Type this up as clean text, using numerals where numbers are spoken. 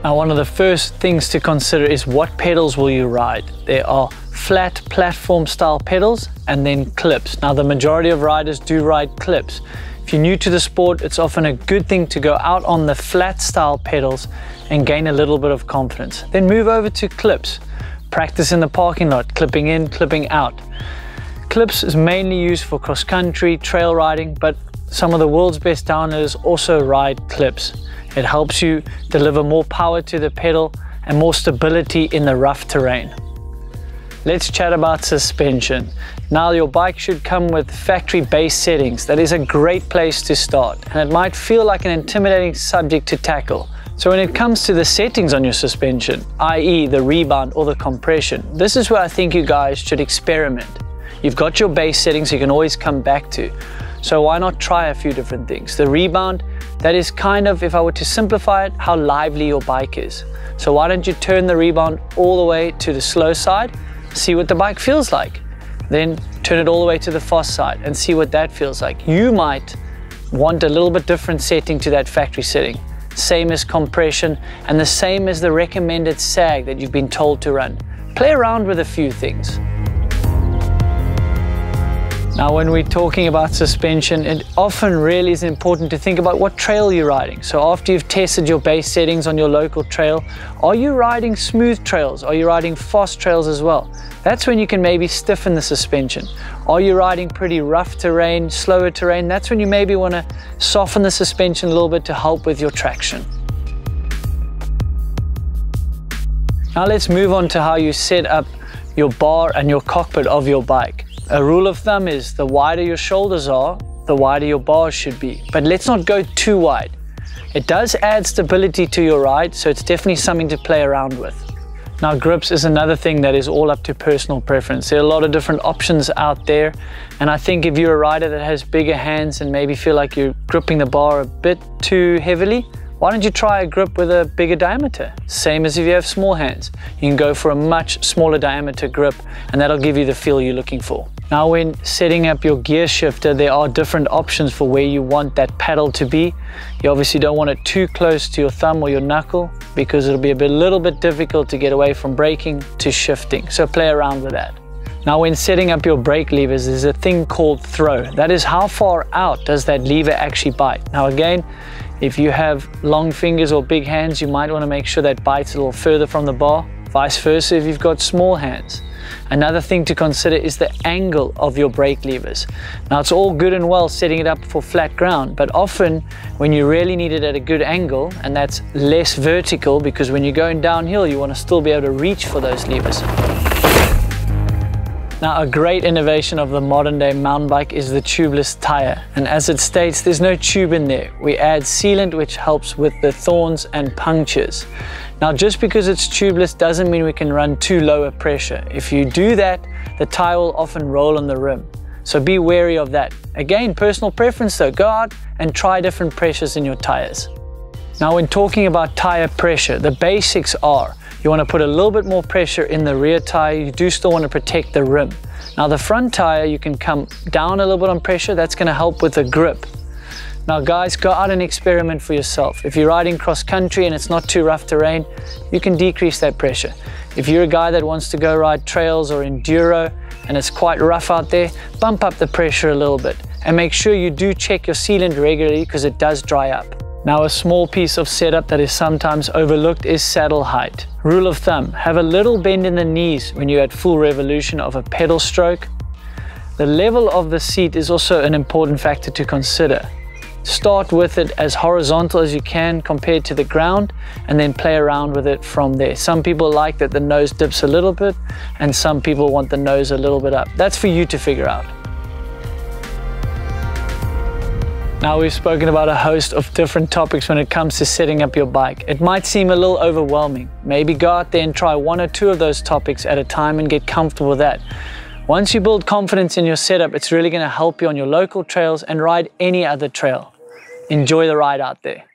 Now, one of the first things to consider is what pedals will you ride. There are flat platform style pedals and then clips. Now, the majority of riders do ride clips. If you're new to the sport, it's often a good thing to go out on the flat style pedals and gain a little bit of confidence. Then move over to clips. Practice in the parking lot, clipping in, clipping out. Clips is mainly used for cross country, trail riding, but some of the world's best downhillers also ride clips. It helps you deliver more power to the pedal and more stability in the rough terrain. Let's chat about suspension. Now, your bike should come with factory base settings. That is a great place to start, and it might feel like an intimidating subject to tackle. So when it comes to the settings on your suspension, i.e. the rebound or the compression, this is where I think you guys should experiment. You've got your base settings you can always come back to. So why not try a few different things? The rebound, that is kind of, if I were to simplify it, how lively your bike is. So why don't you turn the rebound all the way to the slow side, see what the bike feels like. Then turn it all the way to the fast side and see what that feels like. You might want a little bit different setting to that factory setting. Same as compression and the same as the recommended sag that you've been told to run. Play around with a few things. Now, when we're talking about suspension, it often really is important to think about what trail you're riding. So after you've tested your base settings on your local trail, are you riding smooth trails? Are you riding fast trails as well? That's when you can maybe stiffen the suspension. Are you riding pretty rough terrain, slower terrain? That's when you maybe want to soften the suspension a little bit to help with your traction. Now let's move on to how you set up your bar and your cockpit of your bike. A rule of thumb is the wider your shoulders are, the wider your bars should be. But let's not go too wide. It does add stability to your ride, so it's definitely something to play around with. Now, grips is another thing that is all up to personal preference. There are a lot of different options out there, and I think if you're a rider that has bigger hands and maybe feel like you're gripping the bar a bit too heavily, why don't you try a grip with a bigger diameter? Same as if you have small hands. You can go for a much smaller diameter grip, and that'll give you the feel you're looking for. Now, when setting up your gear shifter, there are different options for where you want that paddle to be. You obviously don't want it too close to your thumb or your knuckle because it'll be a little bit difficult to get away from braking to shifting. So play around with that. Now, when setting up your brake levers, there's a thing called throw. That is how far out does that lever actually bite. Now again, if you have long fingers or big hands, you might want to make sure that bites a little further from the bar. Vice versa if you've got small hands. Another thing to consider is the angle of your brake levers. Now, it's all good and well setting it up for flat ground, but often when you really need it at a good angle, and that's less vertical, because when you're going downhill, you want to still be able to reach for those levers. Now, a great innovation of the modern day mountain bike is the tubeless tire. And as it states, there's no tube in there. We add sealant, which helps with the thorns and punctures. Now, just because it's tubeless doesn't mean we can run too low a pressure. If you do that, the tire will often roll on the rim. So be wary of that. Again, personal preference though, go out and try different pressures in your tires. Now, when talking about tire pressure, the basics are, you want to put a little bit more pressure in the rear tire. You do still want to protect the rim. Now, the front tire, you can come down a little bit on pressure. That's going to help with the grip. Now guys, go out and experiment for yourself. If you're riding cross country and it's not too rough terrain, you can decrease that pressure. If you're a guy that wants to go ride trails or enduro and it's quite rough out there, bump up the pressure a little bit and make sure you do check your sealant regularly because it does dry up. Now, a small piece of setup that is sometimes overlooked is saddle height. Rule of thumb, have a little bend in the knees when you're at full revolution of a pedal stroke. The level of the seat is also an important factor to consider. Start with it as horizontal as you can compared to the ground and then play around with it from there. Some people like that the nose dips a little bit and some people want the nose a little bit up. That's for you to figure out. Now, we've spoken about a host of different topics when it comes to setting up your bike. It might seem a little overwhelming. Maybe go out there and try one or two of those topics at a time and get comfortable with that. Once you build confidence in your setup, it's really going to help you on your local trails and ride any other trail. Enjoy the ride out there.